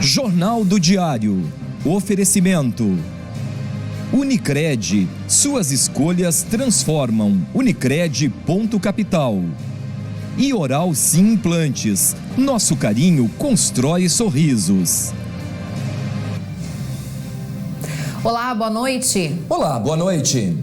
Jornal do Diário. Oferecimento. Unicred. Suas escolhas transformam. Unicred.capital. E Oral Sim Implantes. Nosso carinho constrói sorrisos. Olá, boa noite. Olá, boa noite.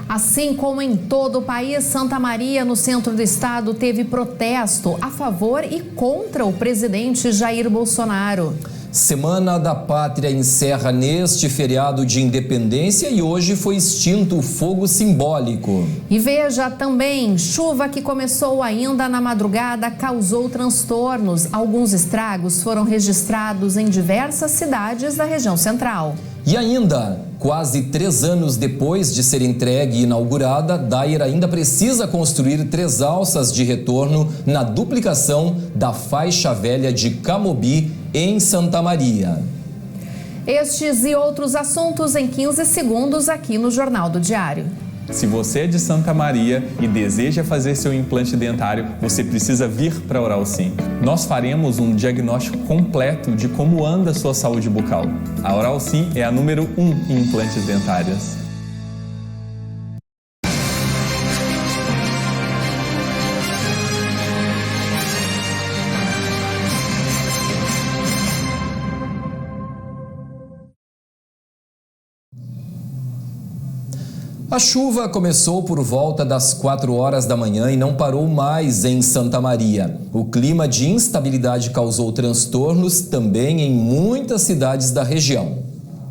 Assim como em todo o país, Santa Maria, no centro do estado, teve protesto a favor e contra o presidente Jair Bolsonaro. Semana da Pátria encerra neste feriado de independência e hoje foi extinto o fogo simbólico. E veja também, chuva que começou ainda na madrugada causou transtornos. Alguns estragos foram registrados em diversas cidades da região central. E ainda, quase 3 anos depois de ser entregue e inaugurada, Dair ainda precisa construir 3 alças de retorno na duplicação da faixa velha de Camobi, em Santa Maria. Estes e outros assuntos em 15 segundos aqui no Jornal do Diário. Se você é de Santa Maria e deseja fazer seu implante dentário, você precisa vir para a Oral Sim. Nós faremos um diagnóstico completo de como anda a sua saúde bucal. A Oral Sim é a número 1 em implantes dentários. A chuva começou por volta das 4 horas da manhã e não parou mais em Santa Maria. O clima de instabilidade causou transtornos também em muitas cidades da região.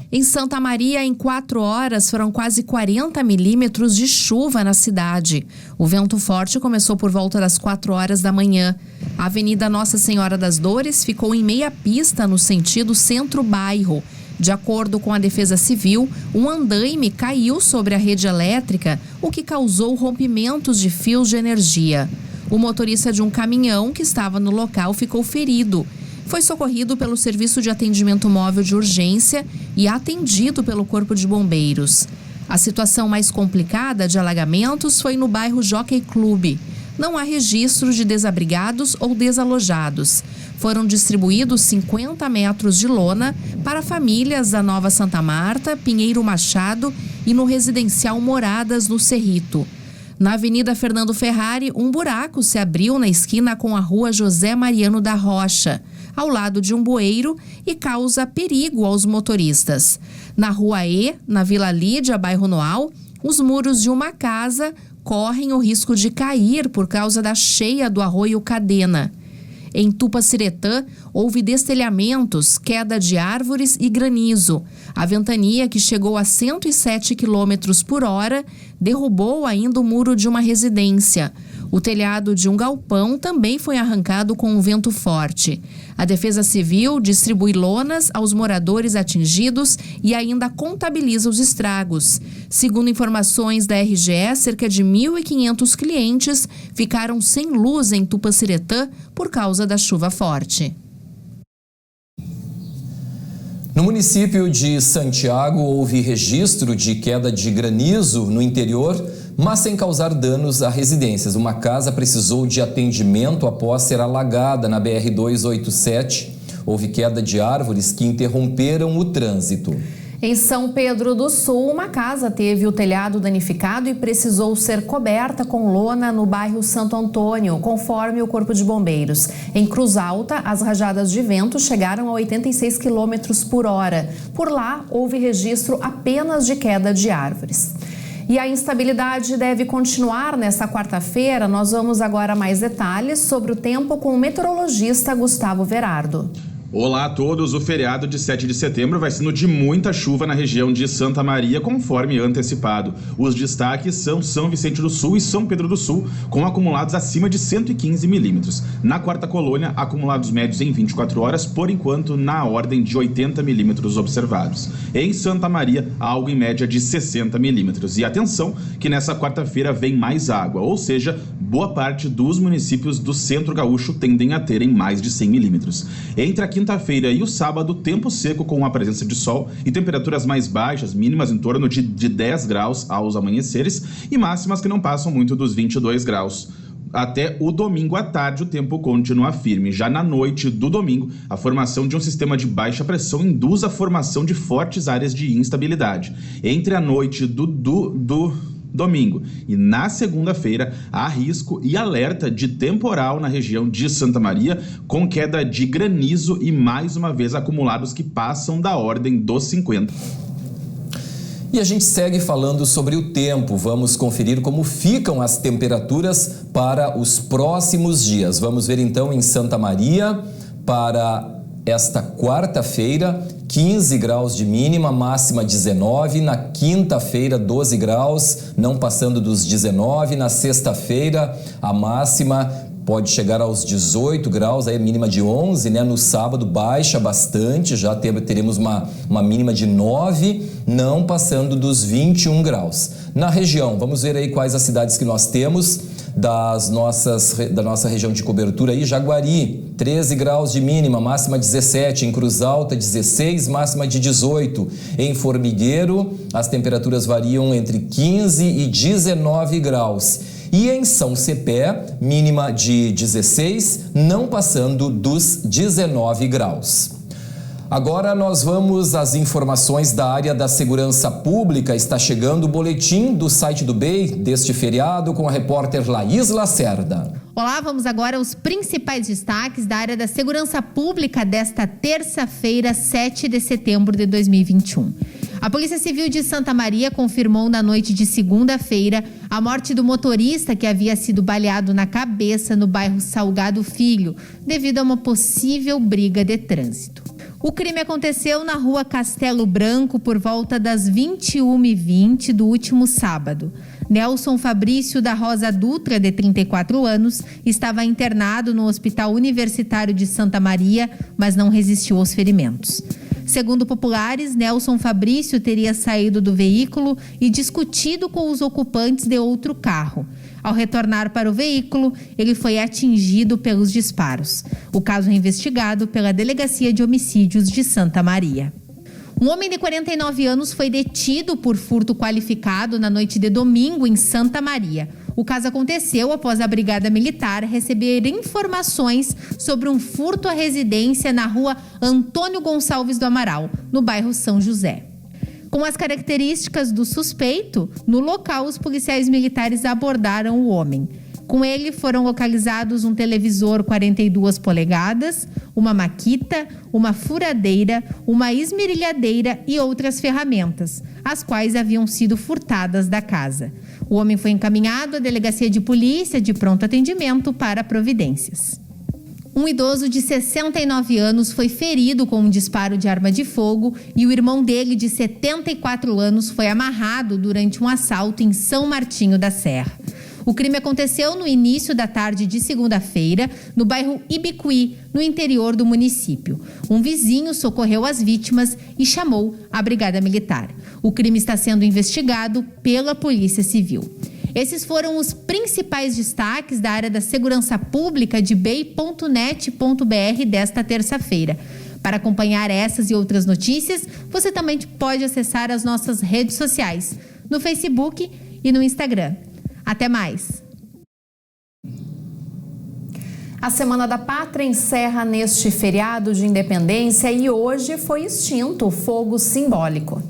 Em Santa Maria, em 4 horas, foram quase 40 milímetros de chuva na cidade. O vento forte começou por volta das 4 horas da manhã. A Avenida Nossa Senhora das Dores ficou em meia pista no sentido centro-bairro. De acordo com a Defesa Civil, um andaime caiu sobre a rede elétrica, o que causou rompimentos de fios de energia. O motorista de um caminhão que estava no local ficou ferido. Foi socorrido pelo Serviço de Atendimento Móvel de Urgência e atendido pelo Corpo de Bombeiros. A situação mais complicada de alagamentos foi no bairro Jockey Club. Não há registro de desabrigados ou desalojados. Foram distribuídos 50 metros de lona para famílias da Nova Santa Marta, Pinheiro Machado e no residencial Moradas, no Cerrito. Na Avenida Fernando Ferrari, um buraco se abriu na esquina com a Rua José Mariano da Rocha, ao lado de um bueiro, e causa perigo aos motoristas. Na Rua E, na Vila Lídia, bairro Noal, os muros de uma casa correm o risco de cair por causa da cheia do arroio Cadena. Em Tupaciretã, houve destelhamentos, queda de árvores e granizo. A ventania, que chegou a 107 km por hora, derrubou ainda o muro de uma residência. O telhado de um galpão também foi arrancado com um vento forte. A Defesa Civil distribui lonas aos moradores atingidos e ainda contabiliza os estragos. Segundo informações da RGE, cerca de 1.500 clientes ficaram sem luz em Tupaciretã por causa da chuva forte. No município de Santiago, houve registro de queda de granizo no interior, mas sem causar danos a residências. Uma casa precisou de atendimento após ser alagada na BR-287. Houve queda de árvores que interromperam o trânsito. Em São Pedro do Sul, uma casa teve o telhado danificado e precisou ser coberta com lona no bairro Santo Antônio, conforme o Corpo de Bombeiros. Em Cruz Alta, as rajadas de vento chegaram a 86 km por hora. Por lá, houve registro apenas de queda de árvores. E a instabilidade deve continuar nesta quarta-feira. Nós vamos agora a mais detalhes sobre o tempo com o meteorologista Gustavo Verardo. Olá a todos, o feriado de 7 de setembro vai sendo de muita chuva na região de Santa Maria, conforme antecipado. Os destaques são São Vicente do Sul e São Pedro do Sul, com acumulados acima de 115 milímetros. Na quarta colônia, acumulados médios em 24 horas, por enquanto na ordem de 80 milímetros observados. Em Santa Maria, algo em média de 60 milímetros. E atenção que nessa quarta-feira vem mais água, ou seja, boa parte dos municípios do centro gaúcho tendem a terem mais de 100 milímetros. Entre a quinta-feira e o sábado, tempo seco com a presença de sol e temperaturas mais baixas, mínimas em torno de 10 graus aos amanheceres e máximas que não passam muito dos 22 graus. até o domingo à tarde, o tempo continua firme. Já na noite do domingo, a formação de um sistema de baixa pressão induz a formação de fortes áreas de instabilidade. Entre a noite do domingo e na segunda-feira, há risco e alerta de temporal na região de Santa Maria, com queda de granizo e, mais uma vez, acumulados que passam da ordem dos 50. E a gente segue falando sobre o tempo. Vamos conferir como ficam as temperaturas para os próximos dias. Vamos ver então em Santa Maria para esta quarta-feira, 15 graus de mínima, máxima 19. Na quinta-feira, 12 graus, não passando dos 19. Na sexta-feira, a máxima pode chegar aos 18 graus, aí mínima de 11, né? No sábado baixa bastante, já teremos uma mínima de 9, não passando dos 21 graus. Na região, vamos ver aí quais as cidades que nós temos da nossa região de cobertura aí. Jaguari, 13 graus de mínima, máxima 17. Em Cruz Alta, 16, máxima de 18. Em Formigueiro, as temperaturas variam entre 15 e 19 graus. E em São Cepé, mínima de 16, não passando dos 19 graus. Agora nós vamos às informações da área da segurança pública. Está chegando o boletim do site do BEI deste feriado com a repórter Laís Lacerda. Olá, vamos agora aos principais destaques da área da segurança pública desta terça-feira, 7 de setembro de 2021. A Polícia Civil de Santa Maria confirmou na noite de segunda-feira a morte do motorista que havia sido baleado na cabeça no bairro Salgado Filho, devido a uma possível briga de trânsito. O crime aconteceu na rua Castelo Branco por volta das 21h20 do último sábado. Nelson Fabrício da Rosa Dutra, de 34 anos, estava internado no Hospital Universitário de Santa Maria, mas não resistiu aos ferimentos. Segundo populares, Nelson Fabrício teria saído do veículo e discutido com os ocupantes de outro carro. Ao retornar para o veículo, ele foi atingido pelos disparos. O caso é investigado pela Delegacia de Homicídios de Santa Maria. Um homem de 49 anos foi detido por furto qualificado na noite de domingo em Santa Maria. O caso aconteceu após a Brigada Militar receber informações sobre um furto à residência na rua Antônio Gonçalves do Amaral, no bairro São José. Com as características do suspeito, no local os policiais militares abordaram o homem. Com ele foram localizados um televisor 42 polegadas, uma maquita, uma furadeira, uma esmerilhadeira e outras ferramentas, as quais haviam sido furtadas da casa. O homem foi encaminhado à Delegacia de Polícia de Pronto Atendimento para providências. Um idoso de 69 anos foi ferido com um disparo de arma de fogo e o irmão dele, de 74 anos, foi amarrado durante um assalto em São Martinho da Serra. O crime aconteceu no início da tarde de segunda-feira, no bairro Ibicuí, no interior do município. Um vizinho socorreu as vítimas e chamou a Brigada Militar. O crime está sendo investigado pela Polícia Civil. Esses foram os principais destaques da área da segurança pública de bei.net.br desta terça-feira. Para acompanhar essas e outras notícias, você também pode acessar as nossas redes sociais, no Facebook e no Instagram. Até mais! A Semana da Pátria encerra neste feriado de independência e hoje foi extinto o fogo simbólico.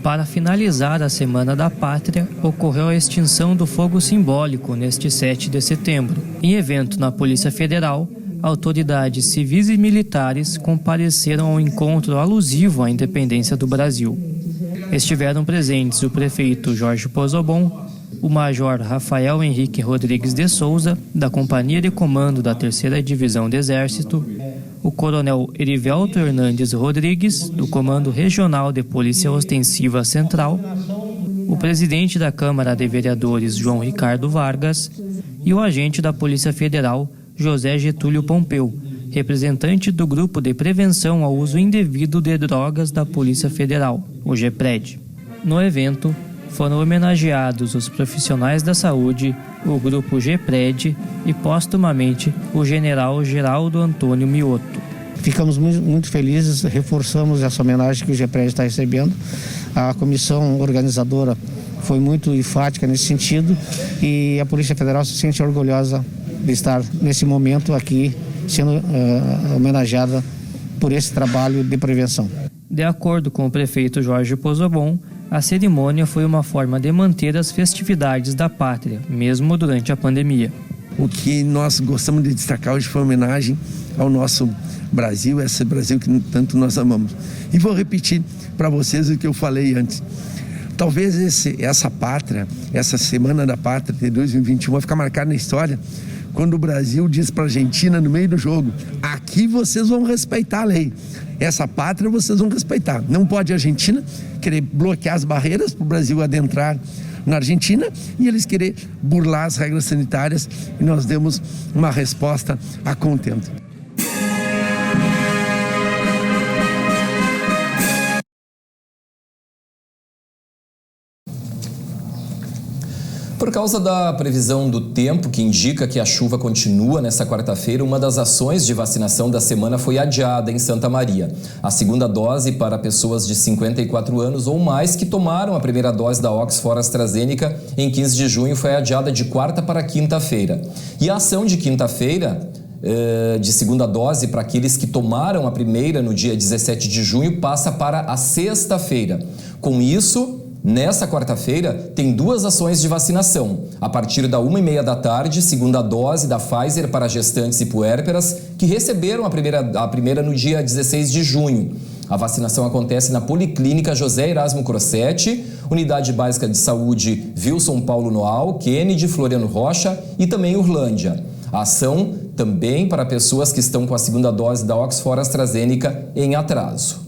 Para finalizar a Semana da Pátria, ocorreu a extinção do fogo simbólico neste 7 de setembro. Em evento na Polícia Federal, autoridades civis e militares compareceram ao encontro alusivo à independência do Brasil. Estiveram presentes o prefeito Jorge Pozobon, o major Rafael Henrique Rodrigues de Souza, da Companhia de Comando da 3ª Divisão do Exército, o coronel Erivelto Hernandes Rodrigues, do Comando Regional de Polícia Ostensiva Central, o presidente da Câmara de Vereadores, João Ricardo Vargas, e o agente da Polícia Federal, José Getúlio Pompeu, representante do Grupo de Prevenção ao Uso Indevido de Drogas da Polícia Federal, o GEPRED. No evento, foram homenageados os profissionais da saúde, o Grupo GEPRED e, póstumamente, o general Geraldo Antônio Mioto. Ficamos muito felizes, reforçamos essa homenagem que o GEPRED está recebendo. A comissão organizadora foi muito enfática nesse sentido e a Polícia Federal se sente orgulhosa de estar nesse momento aqui sendo homenageada por esse trabalho de prevenção. De acordo com o prefeito Jorge Pozobon, a cerimônia foi uma forma de manter as festividades da pátria, mesmo durante a pandemia. O que nós gostamos de destacar hoje foi uma homenagem ao nosso Brasil, esse Brasil que tanto nós amamos. E vou repetir para vocês o que eu falei antes. Talvez essa pátria, essa Semana da Pátria de 2021 vai ficar marcada na história quando o Brasil diz para a Argentina no meio do jogo: aqui vocês vão respeitar a lei, essa pátria vocês vão respeitar. Não pode a Argentina querer bloquear as barreiras para o Brasil adentrar na Argentina e eles querer burlar as regras sanitárias, e nós demos uma resposta a contento. Por causa da previsão do tempo, que indica que a chuva continua nesta quarta-feira, uma das ações de vacinação da semana foi adiada em Santa Maria. A segunda dose para pessoas de 54 anos ou mais que tomaram a primeira dose da Oxford AstraZeneca em 15 de junho foi adiada de quarta para quinta-feira. E a ação de quinta-feira, de segunda dose para aqueles que tomaram a primeira no dia 17 de junho, passa para a sexta-feira. Com isso, nesta quarta-feira, tem duas ações de vacinação. A partir da 1h30 da tarde, segunda dose da Pfizer para gestantes e puérperas que receberam a primeira no dia 16 de junho. A vacinação acontece na Policlínica José Erasmo Crossetti, Unidade Básica de Saúde Wilson Paulo Noal, Kennedy, Floriano Rocha e também Urlândia. A ação também para pessoas que estão com a segunda dose da Oxford AstraZeneca em atraso.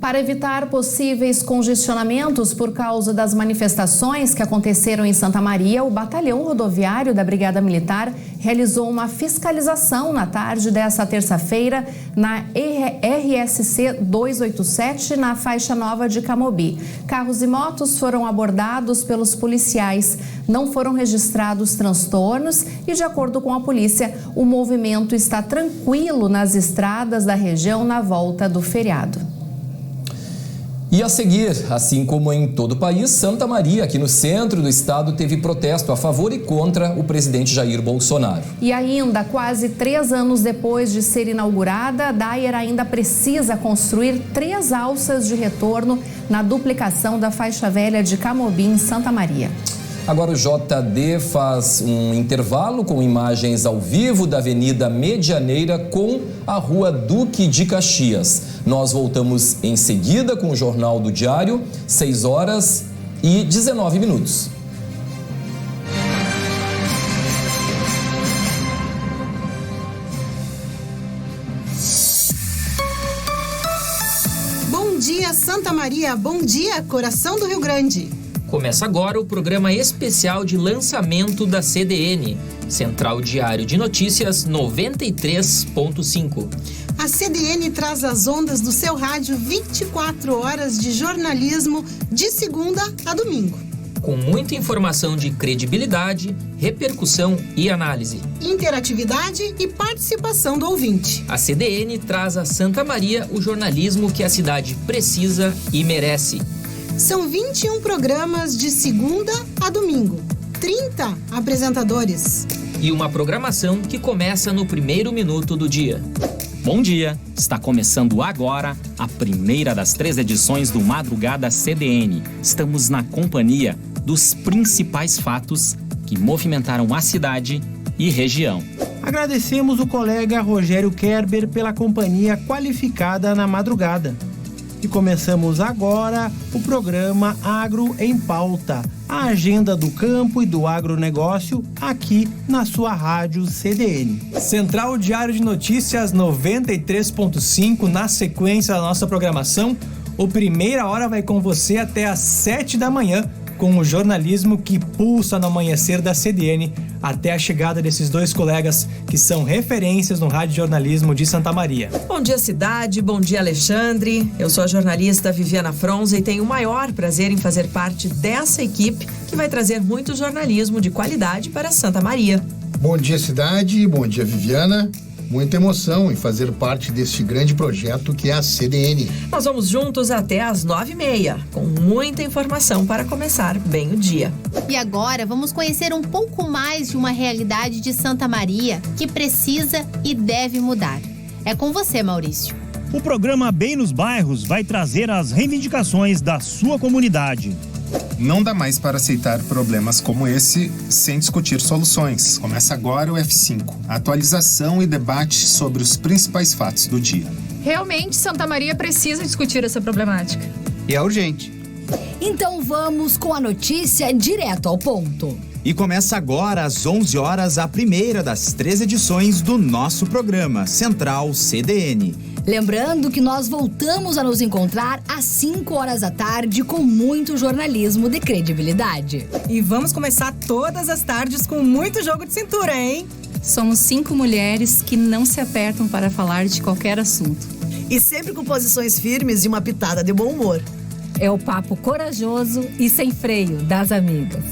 Para evitar possíveis congestionamentos por causa das manifestações que aconteceram em Santa Maria, o Batalhão Rodoviário da Brigada Militar realizou uma fiscalização na tarde desta terça-feira na RSC 287, na faixa nova de Camobi. Carros e motos foram abordados pelos policiais. Não foram registrados transtornos e, de acordo com a polícia, o movimento está tranquilo nas estradas da região na volta do feriado. E a seguir, assim como em todo o país, Santa Maria, aqui no centro do estado, teve protesto a favor e contra o presidente Jair Bolsonaro. E ainda, quase 3 anos depois de ser inaugurada, a DAIR ainda precisa construir 3 alças de retorno na duplicação da faixa velha de Camobi, em Santa Maria. Agora o JD faz um intervalo com imagens ao vivo da Avenida Medianeira com a Rua Duque de Caxias. Nós voltamos em seguida com o Jornal do Diário, 6h19. Bom dia, Santa Maria. Bom dia, coração do Rio Grande. Começa agora o programa especial de lançamento da CDN, Central Diário de Notícias 93.5. A CDN traz as ondas do seu rádio 24 horas de jornalismo de segunda a domingo. Com muita informação de credibilidade, repercussão e análise. Interatividade e participação do ouvinte. A CDN traz a Santa Maria o jornalismo que a cidade precisa e merece. São 21 programas de segunda a domingo, 30 apresentadores. E uma programação que começa no primeiro minuto do dia. Bom dia! Está começando agora a primeira das 3 edições do Madrugada CDN. Estamos na companhia dos principais fatos que movimentaram a cidade e região. Agradecemos o colega Rogério Kerber pela companhia qualificada na madrugada. E começamos agora o programa Agro em Pauta, a agenda do campo e do agronegócio aqui na sua rádio CDN. Central Diário de Notícias 93.5, na sequência da nossa programação, o Primeira Hora vai com você até às 7 da manhã, com o jornalismo que pulsa no amanhecer da CDN, até a chegada desses 2 colegas que são referências no rádio jornalismo de Santa Maria. Bom dia, cidade. Bom dia, Alexandre. Eu sou a jornalista Viviana Fronza e tenho o maior prazer em fazer parte dessa equipe que vai trazer muito jornalismo de qualidade para Santa Maria. Bom dia, cidade. Bom dia, Viviana. muita emoção em fazer parte deste grande projeto que é a CDN. Nós vamos juntos até às 9h30, com muita informação para começar bem o dia. E agora vamos conhecer um pouco mais de uma realidade de Santa Maria que precisa e deve mudar. É com você, Maurício. O programa Bem nos Bairros vai trazer as reivindicações da sua comunidade. Não dá mais para aceitar problemas como esse sem discutir soluções. Começa agora o F5, atualização e debate sobre os principais fatos do dia. Realmente, Santa Maria precisa discutir essa problemática. E é urgente. Então vamos com a notícia direto ao ponto. E começa agora, às 11 horas, a primeira das 3 edições do nosso programa Central CDN. Lembrando que nós voltamos a nos encontrar às 5 horas da tarde com muito jornalismo de credibilidade. E vamos começar todas as tardes com muito jogo de cintura, hein? Somos 5 mulheres que não se apertam para falar de qualquer assunto. E sempre com posições firmes e uma pitada de bom humor. É o papo corajoso e sem freio das amigas.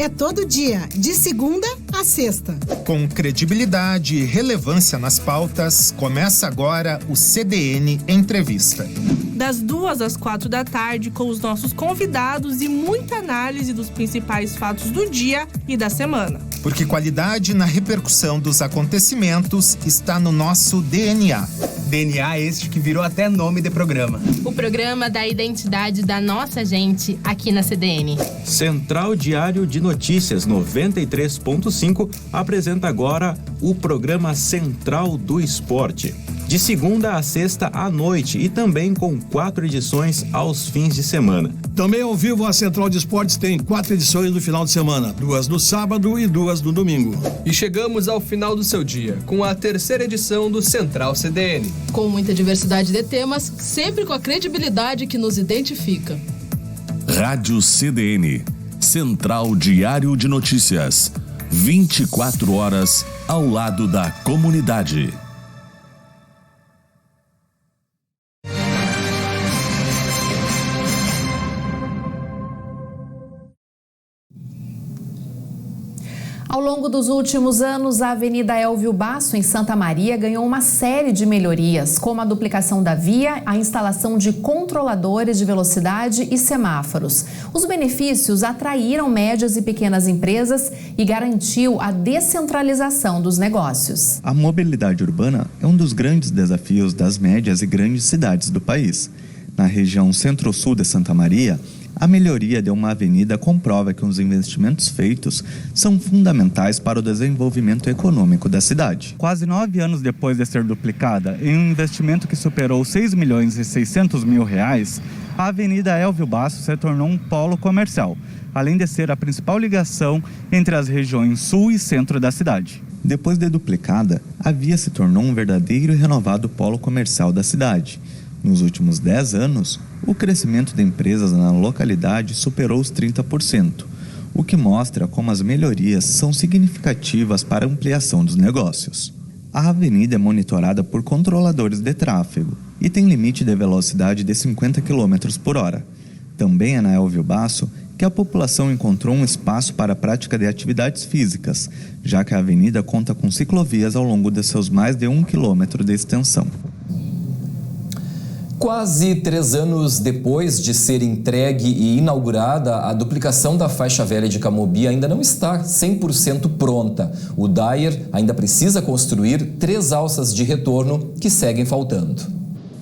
É todo dia, de segunda a sexta. Com credibilidade e relevância nas pautas, começa agora o CDN Entrevista. Das 2 às 4 da tarde, com os nossos convidados e muita análise dos principais fatos do dia e da semana. Porque qualidade na repercussão dos acontecimentos está no nosso DNA. DNA este que virou até nome de programa. O programa da identidade da nossa gente aqui na CDN. Central Diário de Notícias 93.5 apresenta agora o programa Central do Esporte. De segunda a sexta à noite e também com 4 edições aos fins de semana. Também ao vivo, a Central de Esportes tem 4 edições no final de semana, 2 no sábado e 2 no domingo. E chegamos ao final do seu dia, com a 3ª edição do Central CDN. Com muita diversidade de temas, sempre com a credibilidade que nos identifica. Rádio CDN, Central Diário de Notícias, 24 horas ao lado da comunidade. Ao longo dos últimos anos, a Avenida Elvio Basso, em Santa Maria, ganhou uma série de melhorias, como a duplicação da via, a instalação de controladores de velocidade e semáforos. Os benefícios atraíram médias e pequenas empresas e garantiu a descentralização dos negócios. A mobilidade urbana é um dos grandes desafios das médias e grandes cidades do país. Na região centro-sul de Santa Maria, a melhoria de uma avenida comprova que os investimentos feitos são fundamentais para o desenvolvimento econômico da cidade. Quase 9 anos depois de ser duplicada, em um investimento que superou R$6.600.000, a Avenida Elvio Basso se tornou um polo comercial, além de ser a principal ligação entre as regiões sul e centro da cidade. Depois de duplicada, a via se tornou um verdadeiro e renovado polo comercial da cidade. Nos últimos 10 anos, o crescimento de empresas na localidade superou os 30%, o que mostra como as melhorias são significativas para a ampliação dos negócios. A avenida é monitorada por controladores de tráfego e tem limite de velocidade de 50 km por hora. Também é na Elvio Basso que a população encontrou um espaço para a prática de atividades físicas, já que a avenida conta com ciclovias ao longo de seus mais de 1 quilômetro de extensão. Quase 3 anos depois de ser entregue e inaugurada, a duplicação da faixa velha de Camobi ainda não está 100% pronta. O DAER ainda precisa construir 3 alças de retorno que seguem faltando.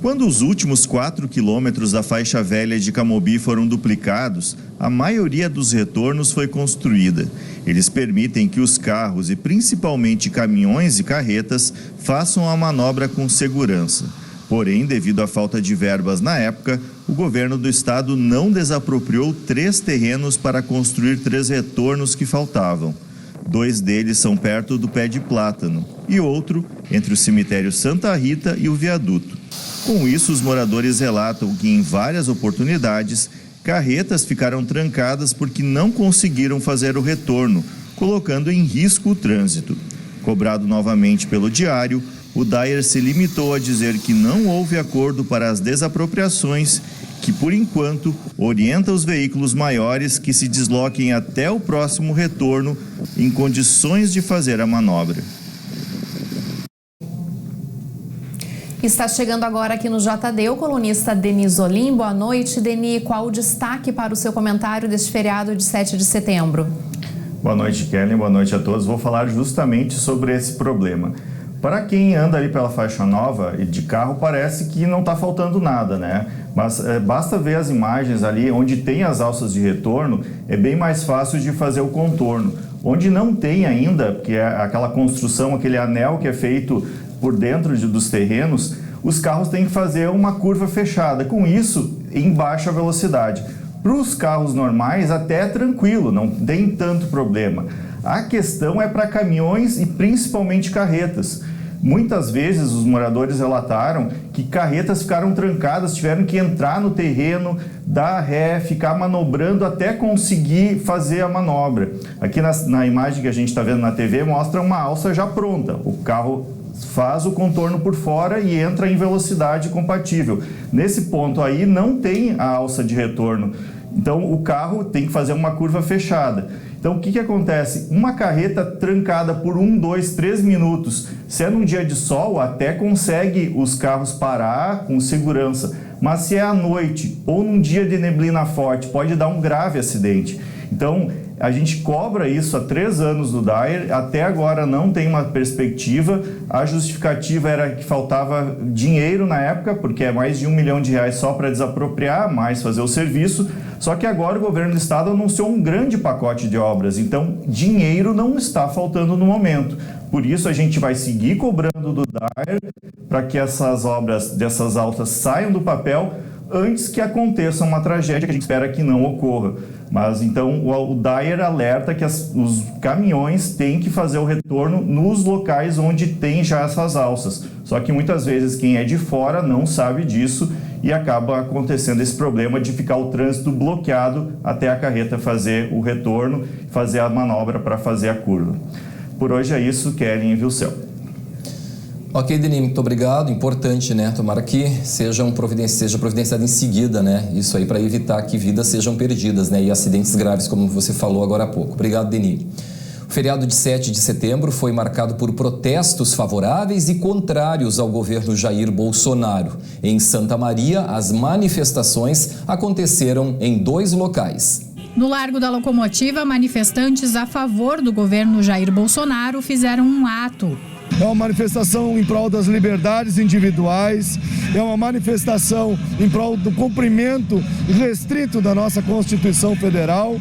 Quando os últimos 4 quilômetros da faixa velha de Camobi foram duplicados, a maioria dos retornos foi construída. Eles permitem que os carros e principalmente caminhões e carretas façam a manobra com segurança. Porém, devido à falta de verbas na época, o governo do estado não desapropriou 3 terrenos para construir 3 retornos que faltavam. 2 deles são perto do Pé de Plátano e outro entre o cemitério Santa Rita e o viaduto. Com isso, os moradores relatam que em várias oportunidades, carretas ficaram trancadas porque não conseguiram fazer o retorno, colocando em risco o trânsito. Cobrado novamente pelo Diário, o DAER se limitou a dizer que não houve acordo para as desapropriações, que, por enquanto, orienta os veículos maiores que se desloquem até o próximo retorno em condições de fazer a manobra. Está chegando agora aqui no JD o colunista Denis Zolim. Boa noite, Denis. Qual o destaque para o seu comentário deste feriado de 7 de setembro? Boa noite, Kelly. Boa noite a todos. Vou falar justamente sobre esse problema. Para quem anda ali pela faixa nova e de carro, parece que não está faltando nada, né? Mas basta ver as imagens ali onde tem as alças de retorno, é bem mais fácil de fazer o contorno. Onde não tem ainda, que é aquela construção, aquele anel que é feito por dentro dos terrenos, os carros têm que fazer uma curva fechada, com isso em baixa velocidade. Para os carros normais até é tranquilo, não tem tanto problema. A questão é para caminhões e principalmente carretas. Muitas vezes os moradores relataram que carretas ficaram trancadas, tiveram que entrar no terreno, dar ré, ficar manobrando até conseguir fazer a manobra. Aqui na imagem que a gente está vendo na TV mostra uma alça já pronta. O carro faz o contorno por fora e entra em velocidade compatível. Nesse ponto aí não tem a alça de retorno. Então o carro tem que fazer uma curva fechada. Então o que acontece? Uma carreta trancada por 1, 2, 3 minutos, se é num dia de sol, até consegue os carros parar com segurança. Mas se é à noite ou num dia de neblina forte, pode dar um grave acidente. Então a gente cobra isso há 3 anos do DAER, até agora não tem uma perspectiva. A justificativa era que faltava dinheiro na época, porque é mais de R$1 milhão só para desapropriar, mais fazer o serviço. Só que agora o governo do estado anunciou um grande pacote de obras, então dinheiro não está faltando no momento. Por isso a gente vai seguir cobrando do DAER para que essas obras dessas altas saiam do papel antes que aconteça uma tragédia que a gente espera que não ocorra. Mas então o DAER alerta que os caminhões têm que fazer o retorno nos locais onde tem já essas alças. Só que muitas vezes quem é de fora não sabe disso e acaba acontecendo esse problema de ficar o trânsito bloqueado até a carreta fazer o retorno, fazer a manobra para fazer a curva. Por hoje é isso, Kelly em Vilcel. Ok, Denis, muito obrigado. Importante, né? Tomara que seja providenciado em seguida, né? Isso aí para evitar que vidas sejam perdidas, né? E acidentes graves, como você falou agora há pouco. Obrigado, Denis. O feriado de 7 de setembro foi marcado por protestos favoráveis e contrários ao governo Jair Bolsonaro. Em Santa Maria, as manifestações aconteceram em 2 locais. No Largo da Locomotiva, manifestantes a favor do governo Jair Bolsonaro fizeram um ato. É uma manifestação em prol das liberdades individuais, é uma manifestação em prol do cumprimento restrito da nossa Constituição Federal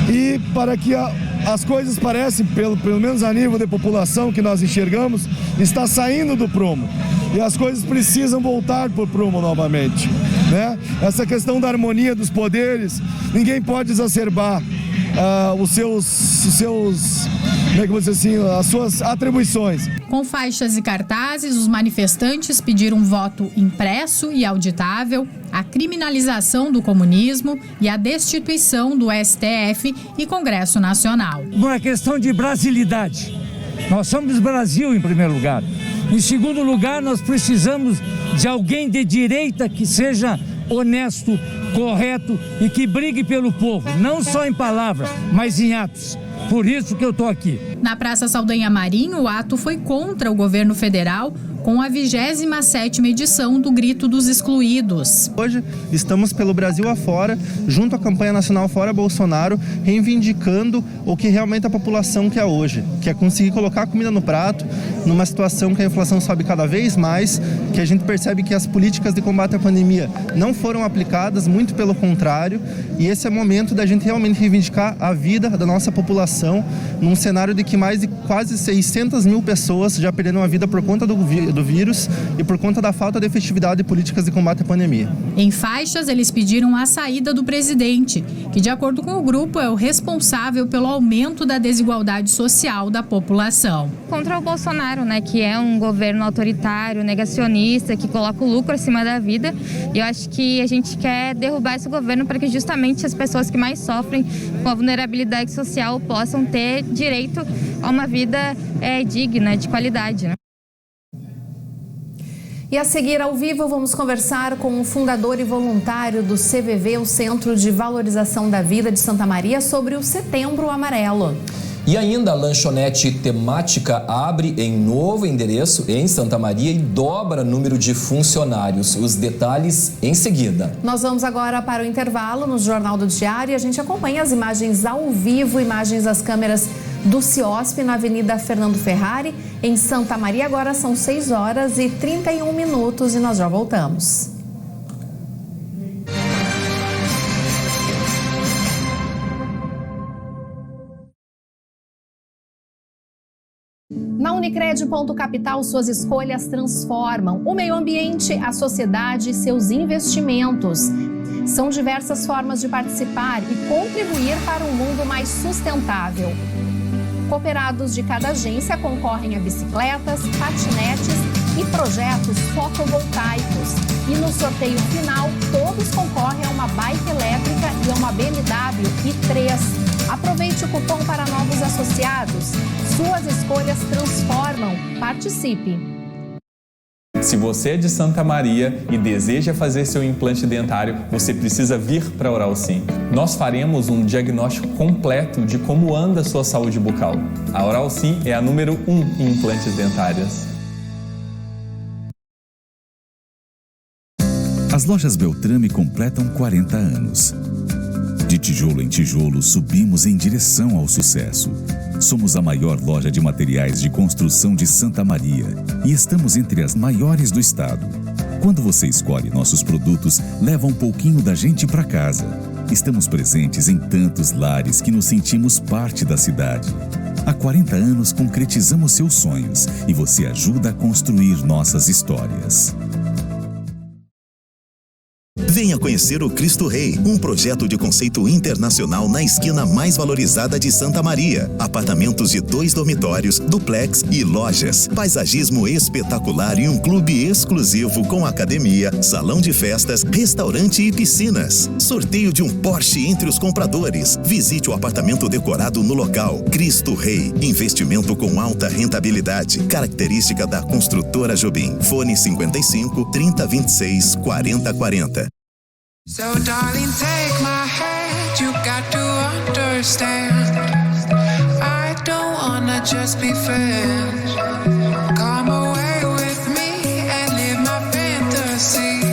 e para que as coisas parecem, pelo menos a nível de população que nós enxergamos, está saindo do prumo e as coisas precisam voltar para o prumo novamente, né? Essa questão da harmonia dos poderes, ninguém pode exacerbar as suas atribuições. Com faixas e cartazes, os manifestantes pediram um voto impresso e auditável, a criminalização do comunismo e a destituição do STF e Congresso Nacional. Uma questão de brasilidade. Nós somos Brasil em primeiro lugar. Em segundo lugar, nós precisamos de alguém de direita que seja honesto, correto e que brigue pelo povo, não só em palavras, mas em atos. Por isso que eu estou aqui. Na Praça Saldanha Marinho, o ato foi contra o governo federal, com a 27ª edição do Grito dos Excluídos. Hoje estamos pelo Brasil afora, junto à campanha nacional Fora Bolsonaro, reivindicando o que realmente a população quer hoje, que é conseguir colocar comida no prato, numa situação que a inflação sobe cada vez mais, que a gente percebe que as políticas de combate à pandemia não foram aplicadas, muito pelo contrário, e esse é o momento da gente realmente reivindicar a vida da nossa população, num cenário de que mais de quase 600 mil pessoas já perderam a vida por conta do vírus e por conta da falta de efetividade de políticas de combate à pandemia. Em faixas, eles pediram a saída do presidente, que, de acordo com o grupo, é o responsável pelo aumento da desigualdade social da população. Contra o Bolsonaro, né, que é um governo autoritário, negacionista, que coloca o lucro acima da vida. E eu acho que a gente quer derrubar esse governo para que justamente as pessoas que mais sofrem com a vulnerabilidade social possam ter direito a uma vida digna, de qualidade, né? E a seguir, ao vivo, vamos conversar com o fundador e voluntário do CVV, o Centro de Valorização da Vida de Santa Maria, sobre o Setembro Amarelo. E ainda a lanchonete temática abre em novo endereço em Santa Maria e dobra número de funcionários. Os detalhes em seguida. Nós vamos agora para o intervalo no Jornal do Diário e a gente acompanha as imagens ao vivo, imagens das câmeras do CIOSP na Avenida Fernando Ferrari, em Santa Maria. Agora são 6h31 e nós já voltamos. Na Unicred Ponto Capital, suas escolhas transformam o meio ambiente, a sociedade e seus investimentos. São diversas formas de participar e contribuir para um mundo mais sustentável. Cooperados de cada agência concorrem a bicicletas, patinetes e projetos fotovoltaicos. E no sorteio final, todos concorrem a uma bike elétrica e a uma BMW i3. Aproveite o cupom para novos associados. Suas escolhas transformam. Participe! Se você é de Santa Maria e deseja fazer seu implante dentário, você precisa vir para a Oral Sim. Nós faremos um diagnóstico completo de como anda a sua saúde bucal. A Oral Sim é a número 1 em implantes dentários. As lojas Beltrame completam 40 anos. De tijolo em tijolo, subimos em direção ao sucesso. Somos a maior loja de materiais de construção de Santa Maria e estamos entre as maiores do estado. Quando você escolhe nossos produtos, leva um pouquinho da gente para casa. Estamos presentes em tantos lares que nos sentimos parte da cidade. Há 40 anos concretizamos seus sonhos e você ajuda a construir nossas histórias. Venha conhecer o Cristo Rei, um projeto de conceito internacional na esquina mais valorizada de Santa Maria. Apartamentos de 2 dormitórios, duplex e lojas. Paisagismo espetacular e um clube exclusivo com academia, salão de festas, restaurante e piscinas. Sorteio de um Porsche entre os compradores. Visite o apartamento decorado no local. Cristo Rei, investimento com alta rentabilidade. Característica da construtora Jobim. Fone 55 3026 4040. So darling, take my hand, you got to understand, I don't wanna just be friends. Come away with me and live my fantasy,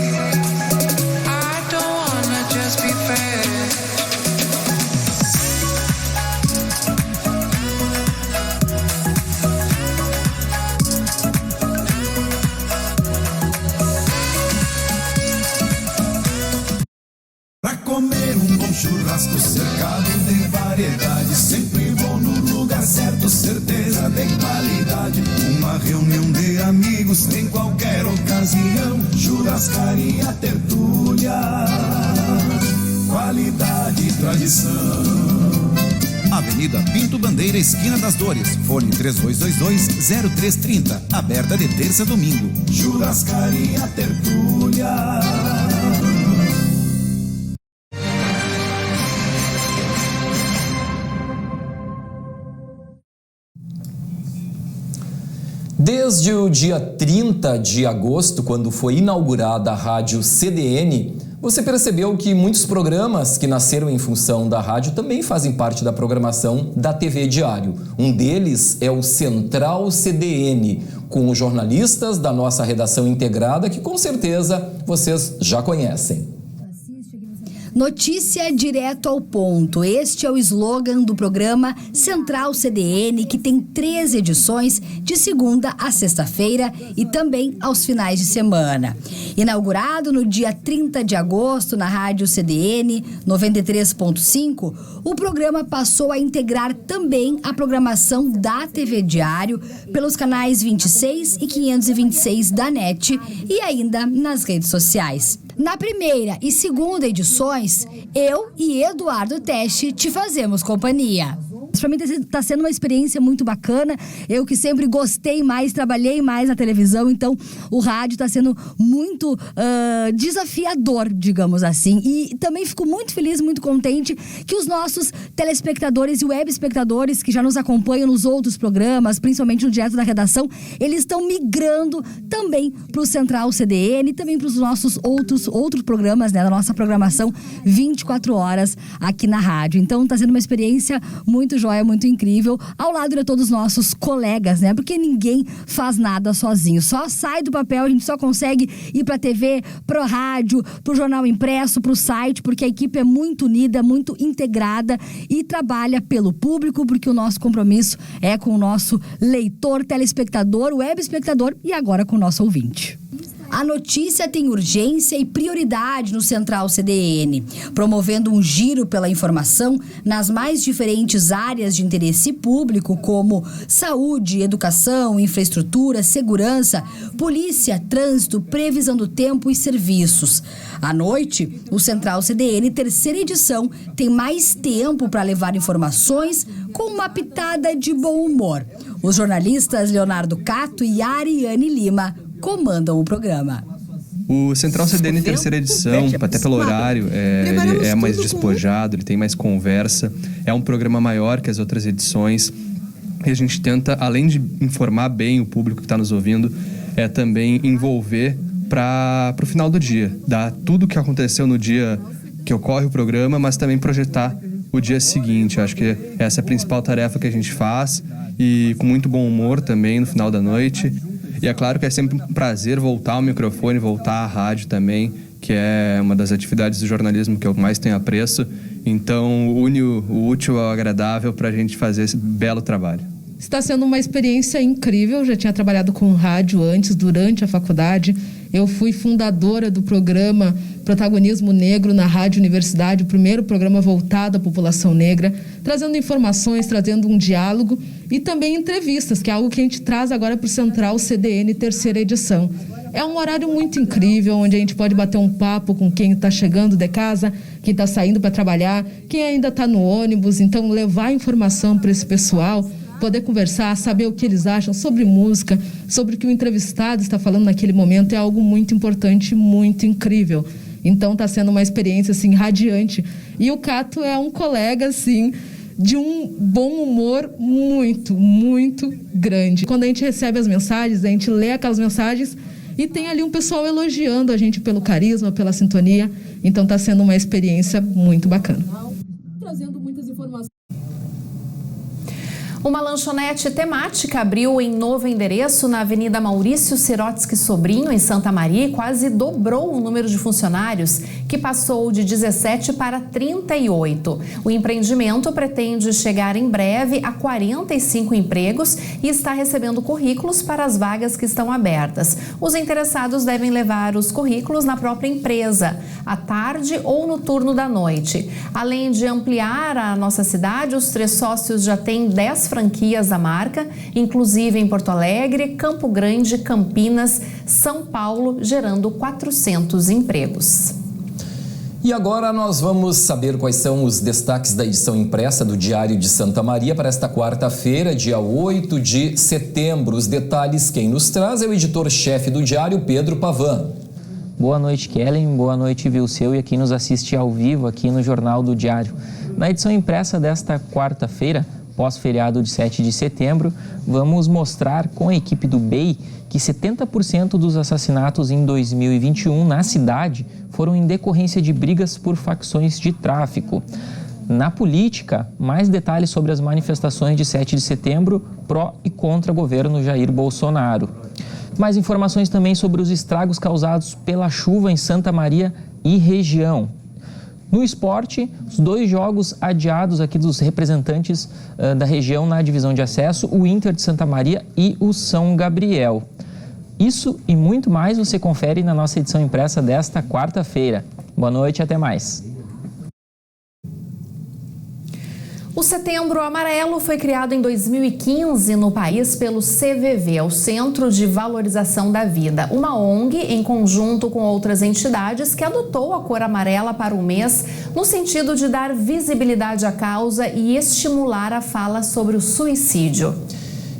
I don't wanna just be friends. Pra comer um bom churrasco cercado de variedade, sempre vou no lugar certo, certeza de qualidade. Uma reunião de amigos em qualquer ocasião, churrascaria Tertúlia, qualidade e tradição. Avenida Pinto Bandeira, esquina das Dores. Fone 3222-0330. Aberta de terça a domingo. Churrascaria Tertúlia. Desde o dia 30 de agosto, quando foi inaugurada a rádio CDN, você percebeu que muitos programas que nasceram em função da rádio também fazem parte da programação da TV Diário. Um deles é o Central CDN, com os jornalistas da nossa redação integrada, que com certeza vocês já conhecem. Notícia direto ao ponto. Este é o slogan do programa Central CDN, que tem 3 edições de segunda a sexta-feira e também aos finais de semana. Inaugurado no dia 30 de agosto na rádio CDN 93.5, o programa passou a integrar também a programação da TV Diário pelos canais 26 e 526 da NET e ainda nas redes sociais. Na primeira e segunda edições, eu e Eduardo Teste te fazemos companhia. Para mim está sendo uma experiência muito bacana. Eu que sempre gostei mais, trabalhei mais na televisão, então o rádio está sendo muito desafiador, digamos assim. E também fico muito feliz, muito contente que os nossos telespectadores e web espectadores que já nos acompanham nos outros programas, principalmente no Direto da Redação, eles estão migrando também para o Central CDN e também para os nossos outros programas, né, da nossa programação 24 horas aqui na rádio. Então está sendo uma experiência muito joia, muito incrível, ao lado de todos os nossos colegas, né? Porque ninguém faz nada sozinho. Só sai do papel, a gente só consegue ir pra TV, pro rádio, pro jornal impresso, pro site, porque a equipe é muito unida, muito integrada e trabalha pelo público, porque o nosso compromisso é com o nosso leitor, telespectador, web espectador e agora com o nosso ouvinte. A notícia tem urgência e prioridade no Central CDN, promovendo um giro pela informação nas mais diferentes áreas de interesse público, como saúde, educação, infraestrutura, segurança, polícia, trânsito, previsão do tempo e serviços. À noite, o Central CDN, terceira edição, tem mais tempo para levar informações com uma pitada de bom humor. Os jornalistas Leonardo Cato e Ariane Lima comandam o programa. O Central CDN terceira edição, até pelo horário, ele é mais despojado, ele tem mais conversa. É um programa maior que as outras edições. E a gente tenta, além de informar bem o público que está nos ouvindo, também envolver para o final do dia. Dar tudo o que aconteceu no dia que ocorre o programa, mas também projetar o dia seguinte. Acho que essa é a principal tarefa que a gente faz. E com muito bom humor também no final da noite. E é claro que é sempre um prazer voltar ao microfone, voltar à rádio também, que é uma das atividades do jornalismo que eu mais tenho apreço. Então, une o útil ao agradável para a gente fazer esse belo trabalho. Está sendo uma experiência incrível. Já tinha trabalhado com rádio antes, durante a faculdade. Eu fui fundadora do programa Protagonismo Negro na Rádio Universidade, o primeiro programa voltado à população negra, trazendo informações, trazendo um diálogo e também entrevistas, que é algo que a gente traz agora para o Central CDN, terceira edição. É um horário muito incrível, onde a gente pode bater um papo com quem está chegando de casa, quem está saindo para trabalhar, quem ainda está no ônibus. Então, levar informação para esse pessoal, poder conversar, saber o que eles acham sobre música, sobre o que o entrevistado está falando naquele momento, é algo muito importante, muito incrível. Então, está sendo uma experiência, assim, radiante. E o Cato é um colega, assim, de um bom humor muito, muito grande. Quando a gente recebe as mensagens, a gente lê aquelas mensagens e tem ali um pessoal elogiando a gente pelo carisma, pela sintonia. Então, está sendo uma experiência muito bacana. Trazendo muitas informações. Uma lanchonete temática abriu em novo endereço na Avenida Maurício Sirotsky Sobrinho, em Santa Maria, e quase dobrou o número de funcionários, que passou de 17 para 38. O empreendimento pretende chegar em breve a 45 empregos e está recebendo currículos para as vagas que estão abertas. Os interessados devem levar os currículos na própria empresa, à tarde ou no turno da noite. Além de ampliar a nossa cidade, os 3 sócios já têm 10 franquias da marca, inclusive em Porto Alegre, Campo Grande, Campinas, São Paulo, gerando 400 empregos. E agora nós vamos saber quais são os destaques da edição impressa do Diário de Santa Maria para esta quarta-feira, dia 8 de setembro. Os detalhes quem nos traz é o editor-chefe do Diário, Pedro Pavan. Boa noite, Kellen. Boa noite, Vilseu, e quem nos assiste ao vivo aqui no Jornal do Diário. Na edição impressa desta quarta-feira, pós-feriado de 7 de setembro, vamos mostrar com a equipe do BEI que 70% dos assassinatos em 2021 na cidade foram em decorrência de brigas por facções de tráfico. Na política, mais detalhes sobre as manifestações de 7 de setembro pró e contra o governo Jair Bolsonaro. Mais informações também sobre os estragos causados pela chuva em Santa Maria e região. No esporte, os 2 jogos adiados aqui dos representantes da região na divisão de acesso, o Inter de Santa Maria e o São Gabriel. Isso e muito mais você confere na nossa edição impressa desta quarta-feira. Boa noite e até mais. O Setembro Amarelo foi criado em 2015 no país pelo CVV, o Centro de Valorização da Vida, uma ONG em conjunto com outras entidades que adotou a cor amarela para o mês no sentido de dar visibilidade à causa e estimular a fala sobre o suicídio.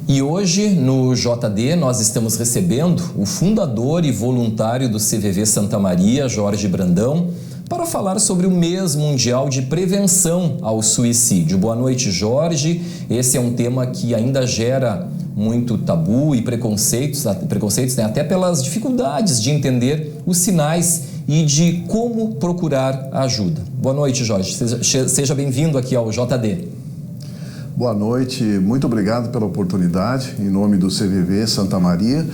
E hoje, no JD, nós estamos recebendo o fundador e voluntário do CVV Santa Maria, Jorge Brandão, para falar sobre o mês mundial de prevenção ao suicídio. Boa noite, Jorge. Esse é um tema que ainda gera muito tabu e preconceitos, né? Até pelas dificuldades de entender os sinais e de como procurar ajuda. Boa noite, Jorge. Seja bem-vindo aqui ao JD. Boa noite, muito obrigado pela oportunidade, em nome do CVV Santa Maria,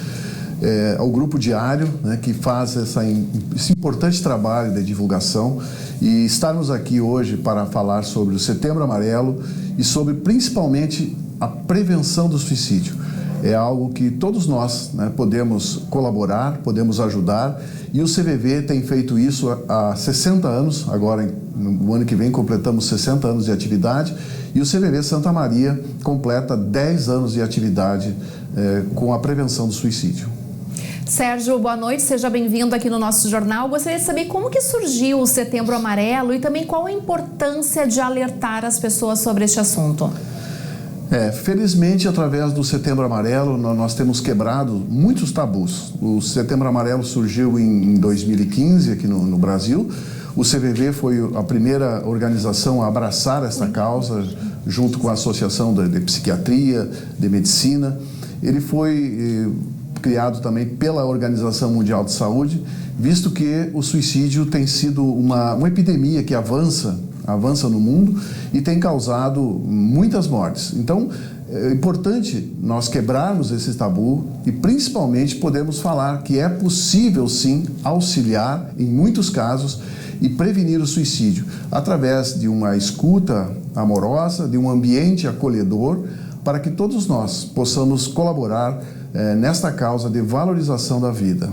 ao Grupo Diário, né, que faz esse importante trabalho de divulgação, e estarmos aqui hoje para falar sobre o Setembro Amarelo e sobre principalmente a prevenção do suicídio. É algo que todos nós, né, podemos colaborar, podemos ajudar, e o CVV tem feito isso há 60 anos, agora no ano que vem completamos 60 anos de atividade, e o CVV Santa Maria completa 10 anos de atividade com a prevenção do suicídio. Sérgio, boa noite, seja bem-vindo aqui no nosso jornal. Gostaria de saber como que surgiu o Setembro Amarelo e também qual a importância de alertar as pessoas sobre este assunto. Felizmente, através do Setembro Amarelo, nós temos quebrado muitos tabus. O Setembro Amarelo surgiu em 2015 aqui no Brasil. O CVV foi a primeira organização a abraçar essa causa, junto com a Associação de Psiquiatria, de Medicina. Ele foi criado também pela Organização Mundial de Saúde, visto que o suicídio tem sido uma epidemia que avança no mundo e tem causado muitas mortes. Então, é importante nós quebrarmos esse tabu e, principalmente, podemos falar que é possível, sim, auxiliar, em muitos casos, e prevenir o suicídio através de uma escuta amorosa, de um ambiente acolhedor, para que todos nós possamos colaborar nesta causa de valorização da vida.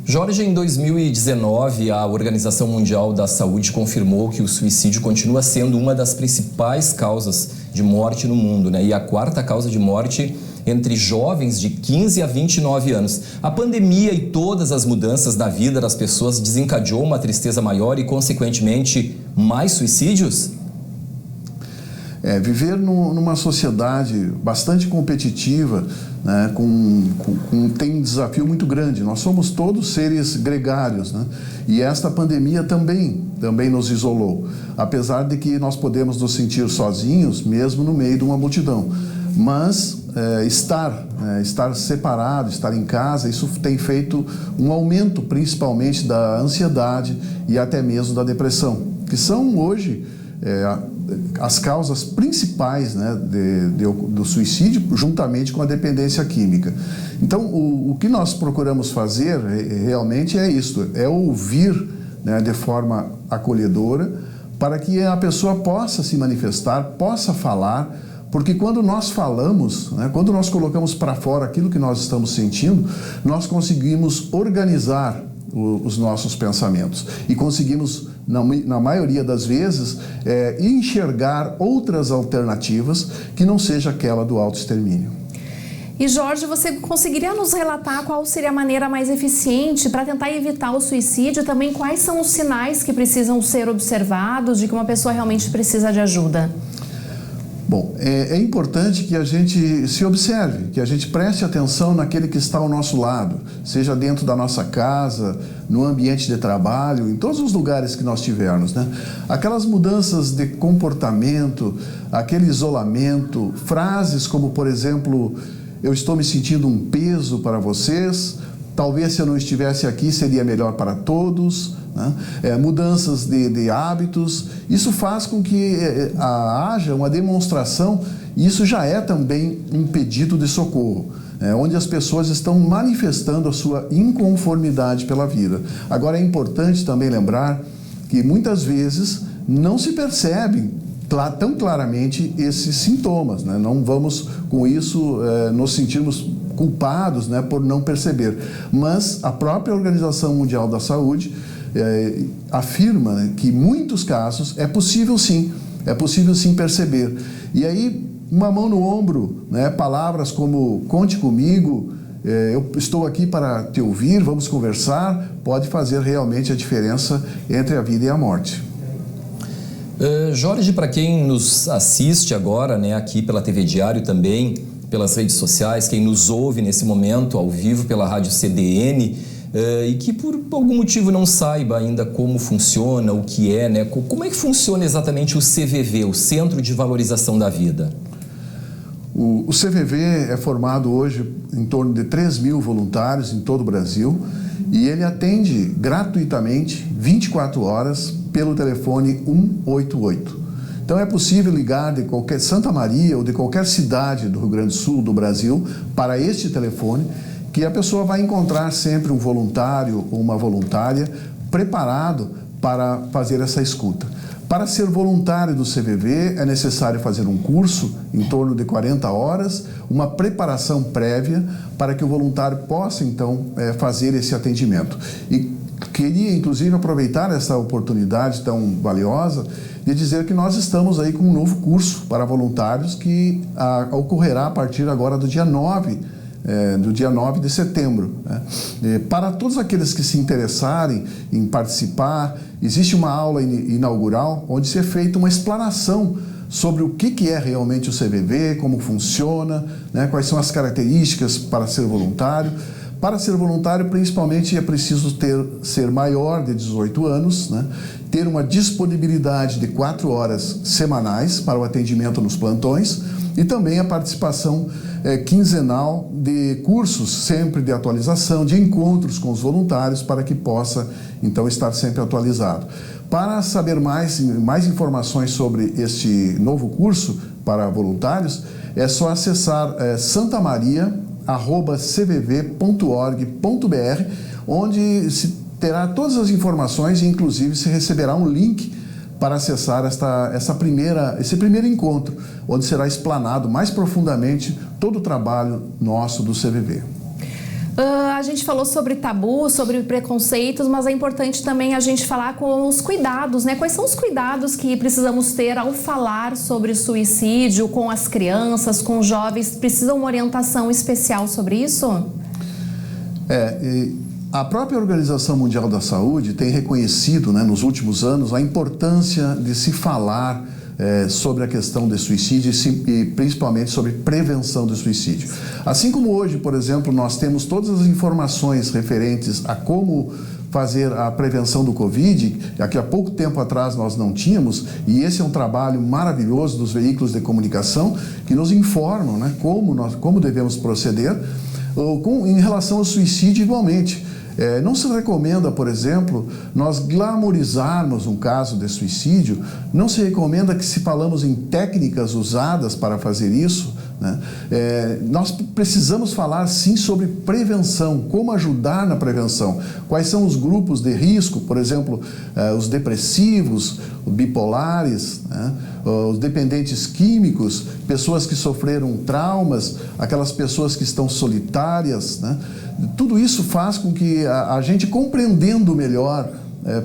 Jorge, em 2019, a Organização Mundial da Saúde confirmou que o suicídio continua sendo uma das principais causas de morte no mundo, né? E a quarta causa de morte entre jovens de 15 a 29 anos. A pandemia e todas as mudanças na vida das pessoas desencadeou uma tristeza maior e, consequentemente, mais suicídios? Viver numa sociedade bastante competitiva, né, tem um desafio muito grande. Nós somos todos seres gregários, né? E esta pandemia também nos isolou, apesar de que nós podemos nos sentir sozinhos, mesmo no meio de uma multidão. Mas estar separado, estar em casa, isso tem feito um aumento principalmente da ansiedade e até mesmo da depressão, que são hoje as causas principais, né, do suicídio, juntamente com a dependência química. Então, o que nós procuramos fazer realmente é isso, é ouvir, né, de forma acolhedora, para que a pessoa possa se manifestar, possa falar, porque quando nós falamos, né, quando nós colocamos para fora aquilo que nós estamos sentindo, nós conseguimos organizar os nossos pensamentos e conseguimos, na maioria das vezes, enxergar outras alternativas que não seja aquela do autoextermínio. E Jorge, você conseguiria nos relatar qual seria a maneira mais eficiente para tentar evitar o suicídio? Também quais são os sinais que precisam ser observados de que uma pessoa realmente precisa de ajuda? Bom, é importante que a gente se observe, que a gente preste atenção naquele que está ao nosso lado, seja dentro da nossa casa, no ambiente de trabalho, em todos os lugares que nós tivermos, né? Aquelas mudanças de comportamento, aquele isolamento, frases como, por exemplo, eu estou me sentindo um peso para vocês, talvez se eu não estivesse aqui seria melhor para todos, né? Mudanças de hábitos, isso faz com que haja uma demonstração, e isso já é também um pedido de socorro, onde as pessoas estão manifestando a sua inconformidade pela vida. Agora é importante também lembrar que muitas vezes não se percebem tão claramente esses sintomas, né? Não vamos com isso nos sentirmos culpados, né, por não perceber, mas a própria Organização Mundial da Saúde afirma, né, que em muitos casos é possível sim perceber. E aí, uma mão no ombro, né, palavras como conte comigo, eu estou aqui para te ouvir, vamos conversar, pode fazer realmente a diferença entre a vida e a morte. Jorge, para quem nos assiste agora, né, aqui pela TV Diário também, pelas redes sociais, quem nos ouve nesse momento ao vivo pela Rádio CDN, e que por algum motivo não saiba ainda como funciona, o que é, né? Como é que funciona exatamente o CVV, o Centro de Valorização da Vida? O CVV é formado hoje em torno de 3.000 voluntários em todo o Brasil e ele atende gratuitamente 24 horas pelo telefone 188. Então é possível ligar de qualquer Santa Maria ou de qualquer cidade do Rio Grande do Sul, do Brasil, para este telefone, que a pessoa vai encontrar sempre um voluntário ou uma voluntária preparado para fazer essa escuta. Para ser voluntário do CVV é necessário fazer um curso em torno de 40 horas, uma preparação prévia para que o voluntário possa então fazer esse atendimento. E queria inclusive aproveitar essa oportunidade tão valiosa de dizer que nós estamos aí com um novo curso para voluntários que ocorrerá a partir agora do dia 9 de setembro. Para todos aqueles que se interessarem em participar, existe uma aula inaugural onde se é feita uma explanação sobre o que é realmente o CVV, como funciona, quais são as características para ser voluntário. Para ser voluntário, principalmente, é preciso ser maior de 18 anos, ter uma disponibilidade de 4 horas semanais para o atendimento nos plantões e também a participação quinzenal de cursos, sempre de atualização, de encontros com os voluntários, para que possa, então, estar sempre atualizado. Para saber mais informações sobre este novo curso para voluntários, é só acessar santamaria@cvv.org.br, onde se terá todas as informações e, inclusive, se receberá um link para acessar esse primeiro encontro, onde será explanado mais profundamente todo o trabalho nosso do CVV. A gente falou sobre tabu, sobre preconceitos, mas é importante também a gente falar com os cuidados, Quais são os cuidados que precisamos ter ao falar sobre suicídio com as crianças, com os jovens? Precisa uma orientação especial sobre isso? A própria Organização Mundial da Saúde tem reconhecido, nos últimos anos, a importância de se falar sobre a questão de suicídio e principalmente sobre prevenção do suicídio. Assim como hoje, por exemplo, nós temos todas as informações referentes a como fazer a prevenção do Covid, que há pouco tempo atrás nós não tínhamos, e esse é um trabalho maravilhoso dos veículos de comunicação que nos informam como devemos proceder, em relação ao suicídio igualmente. Não se recomenda, por exemplo, nós glamorizarmos um caso de suicídio, não se recomenda que, se falamos em técnicas usadas para fazer isso, nós precisamos falar sim sobre prevenção, como ajudar na prevenção, quais são os grupos de risco, por exemplo, os depressivos, os bipolares, os dependentes químicos, pessoas que sofreram traumas, aquelas pessoas que estão solitárias, Tudo isso faz com que a gente, compreendendo melhor,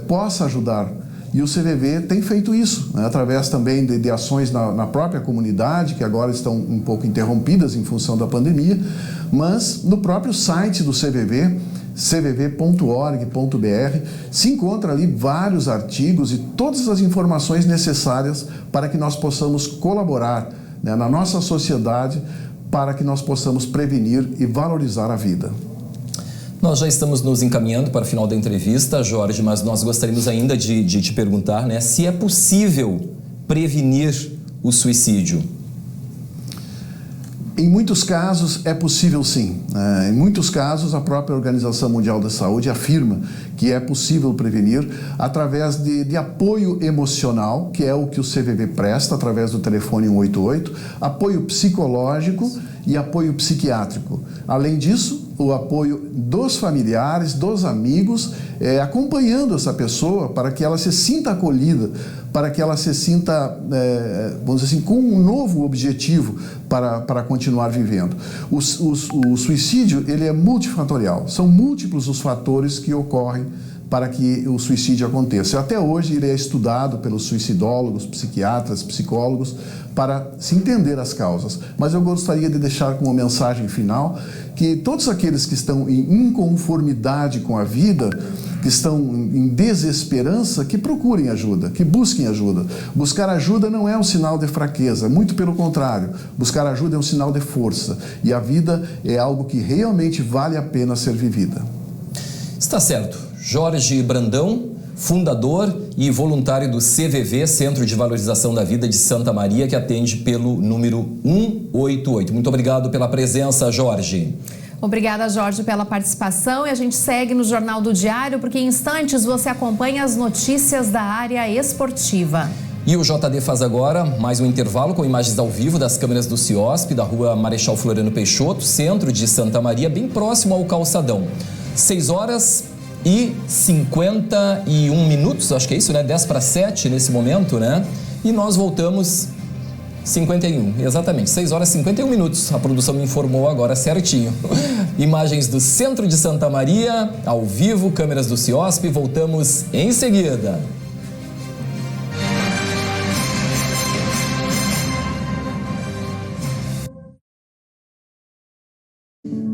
possa ajudar. E o CVV tem feito isso, através também de ações na própria comunidade, que agora estão um pouco interrompidas em função da pandemia, mas no próprio site do CVV, cvv.org.br, se encontra ali vários artigos e todas as informações necessárias para que nós possamos colaborar na nossa sociedade, para que nós possamos prevenir e valorizar a vida. Nós já estamos nos encaminhando para o final da entrevista, Jorge, mas nós gostaríamos ainda de te perguntar, se é possível prevenir o suicídio. Em muitos casos é possível sim. Em muitos casos a própria Organização Mundial da Saúde afirma que é possível prevenir através de apoio emocional, que é o que o CVV presta através do telefone 188, apoio psicológico e apoio psiquiátrico. Além disso, o apoio dos familiares, dos amigos, acompanhando essa pessoa para que ela se sinta acolhida, para que ela se sinta, vamos dizer assim, com um novo objetivo para continuar vivendo. O suicídio, ele é multifatorial, são múltiplos os fatores que ocorrem para que o suicídio aconteça. Até hoje ele é estudado pelos suicidólogos, psiquiatras, psicólogos, para se entender as causas. Mas eu gostaria de deixar como mensagem final que todos aqueles que estão em inconformidade com a vida, que estão em desesperança, que procurem ajuda, que busquem ajuda. Buscar ajuda não é um sinal de fraqueza, muito pelo contrário. Buscar ajuda é um sinal de força. E a vida é algo que realmente vale a pena ser vivida. Está certo. Jorge Brandão, fundador e voluntário do CVV, Centro de Valorização da Vida de Santa Maria, que atende pelo número 188. Muito obrigado pela presença, Jorge. Obrigada, Jorge, pela participação, e a gente segue no Jornal do Diário, porque em instantes você acompanha as notícias da área esportiva. E o JD faz agora mais um intervalo com imagens ao vivo das câmeras do CIOSP, da rua Marechal Floriano Peixoto, centro de Santa Maria, bem próximo ao calçadão. 6h51, acho que é isso, né? 6:50 nesse momento, né? E nós voltamos 51, exatamente, 6h51. A produção me informou agora certinho. Imagens do centro de Santa Maria, ao vivo, câmeras do CIOSP, voltamos em seguida.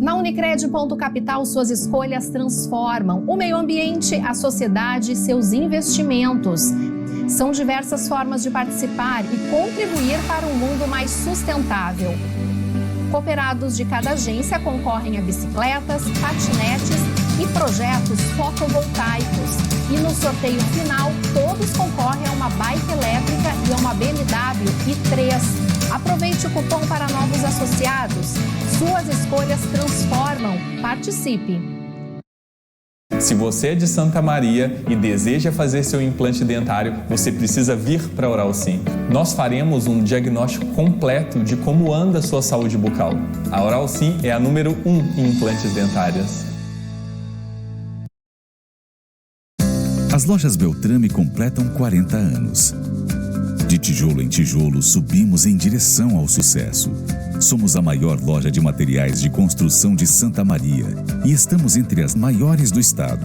Na Unicred Ponto Capital, suas escolhas transformam o meio ambiente, a sociedade e seus investimentos. São diversas formas de participar e contribuir para um mundo mais sustentável. Cooperados de cada agência concorrem a bicicletas, patinetes e projetos fotovoltaicos. E no sorteio final, todos concorrem a uma bike elétrica e a uma BMW i3. Aproveite o cupom para novos associados. Suas escolhas transformam. Participe! Se você é de Santa Maria e deseja fazer seu implante dentário, você precisa vir para a Oral Sim. Nós faremos um diagnóstico completo de como anda a sua saúde bucal. A Oral Sim é a número 1 em implantes dentários. As lojas Beltrame completam 40 anos. De tijolo em tijolo, subimos em direção ao sucesso. Somos a maior loja de materiais de construção de Santa Maria e estamos entre as maiores do estado.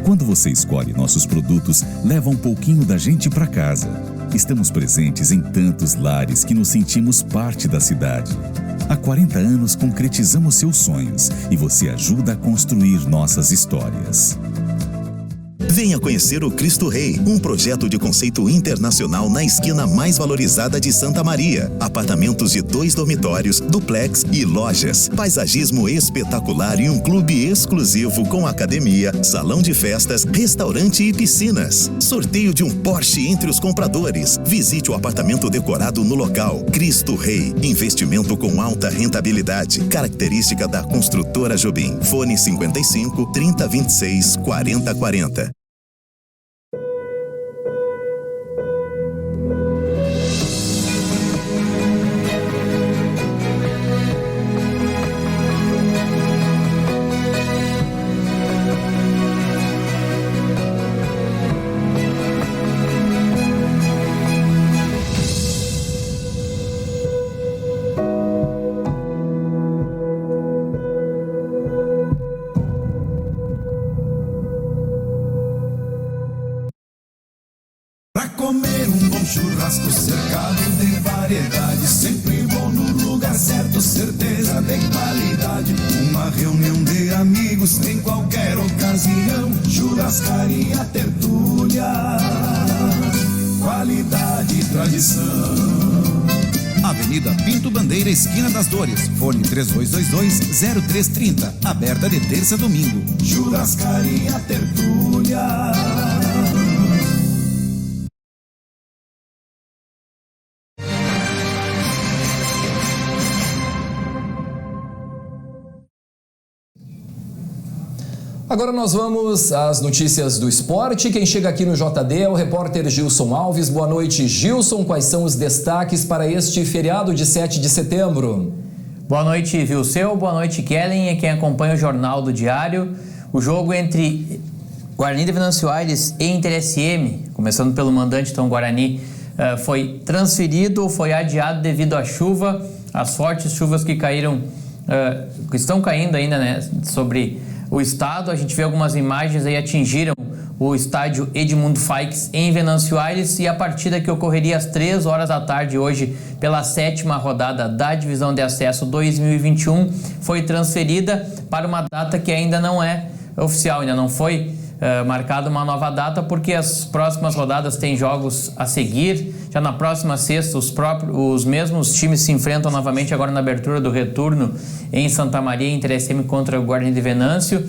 Quando você escolhe nossos produtos, leva um pouquinho da gente para casa. Estamos presentes em tantos lares que nos sentimos parte da cidade. Há 40 anos concretizamos seus sonhos e você ajuda a construir nossas histórias. Venha conhecer o Cristo Rei, um projeto de conceito internacional na esquina mais valorizada de Santa Maria. Apartamentos de 2 dormitórios, duplex e lojas. Paisagismo espetacular e um clube exclusivo com academia, salão de festas, restaurante e piscinas. Sorteio de um Porsche entre os compradores. Visite o apartamento decorado no local. Cristo Rei, investimento com alta rentabilidade. Característica da construtora Jobim. Fone 55 3026 4040. Comer um bom churrasco cercado de variedade, sempre bom no lugar certo, certeza de qualidade. Uma reunião de amigos em qualquer ocasião, churrascaria Tertúlia, qualidade e tradição. Avenida Pinto Bandeira, esquina das Dores. Fone 3222-0330. Aberta de terça a domingo. Churrascaria Tertúlia. Agora nós vamos às notícias do esporte. Quem chega aqui no JD é o repórter Gilson Alves. Boa noite, Gilson. Quais são os destaques para este feriado de 7 de setembro? Boa noite, Vilseu. Boa noite, Kellen. E quem acompanha o Jornal do Diário. O jogo entre Guarani de Venâncio Aires e Inter SM, começando pelo mandante, então, Guarani, foi transferido, foi adiado devido à chuva, as fortes chuvas que caíram, que estão caindo ainda, né, sobre o estado. A gente vê algumas imagens aí, atingiram o estádio Edmundo Faix em Venâncio Aires, e a partida que ocorreria às 3 horas da tarde hoje pela 7ª rodada da Divisão de Acesso 2021 foi transferida para uma data que ainda não é oficial, ainda não foi marcada uma nova data, porque as próximas rodadas têm jogos a seguir. Já na próxima sexta, os mesmos times se enfrentam novamente agora na abertura do retorno em Santa Maria, Inter SM contra o Guarani de Venâncio.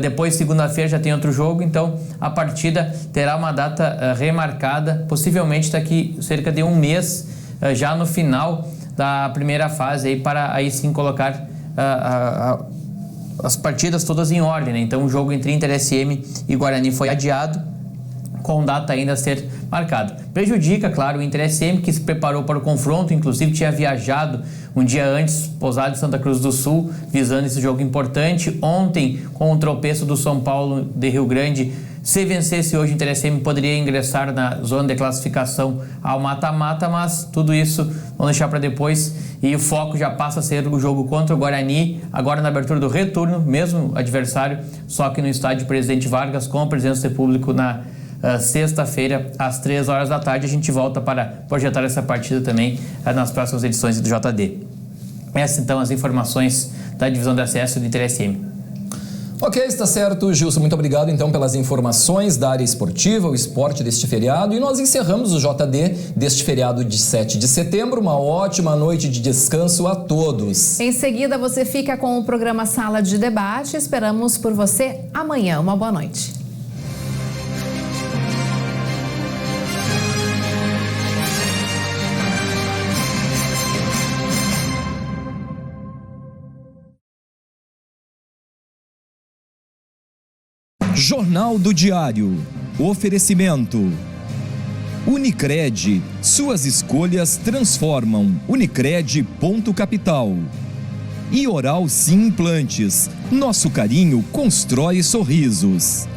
Depois, segunda-feira, já tem outro jogo, então a partida terá uma data remarcada, possivelmente daqui cerca de um mês, já no final da primeira fase, aí, para aí sim colocar as partidas todas em ordem, né? Então o jogo entre Inter SM e Guarani foi adiado. com data ainda a ser marcada. Prejudica, claro, o Inter SM, que se preparou para o confronto, inclusive tinha viajado um dia antes, pousado em Santa Cruz do Sul, visando esse jogo importante. Ontem, com o tropeço do São Paulo de Rio Grande, se vencesse hoje, o Inter SM poderia ingressar na zona de classificação ao mata-mata, mas tudo isso vamos deixar para depois, e o foco já passa a ser o jogo contra o Guarani, agora na abertura do retorno, mesmo adversário, só que no estádio Presidente Vargas, com a presença de público na sexta-feira, às 3 horas da tarde. A gente volta para projetar essa partida também nas próximas edições do JD. Essas, então, as informações da divisão de acesso do Inter SM. Ok, está certo, Gilson. Muito obrigado, então, pelas informações da área esportiva, o esporte deste feriado. E nós encerramos o JD deste feriado de 7 de setembro. Uma ótima noite de descanso a todos. Em seguida, você fica com o programa Sala de Debate. Esperamos por você amanhã. Uma boa noite. Jornal do Diário. Oferecimento. Unicred. Suas escolhas transformam. Unicred.capital. E Oral Sim Implantes. Nosso carinho constrói sorrisos.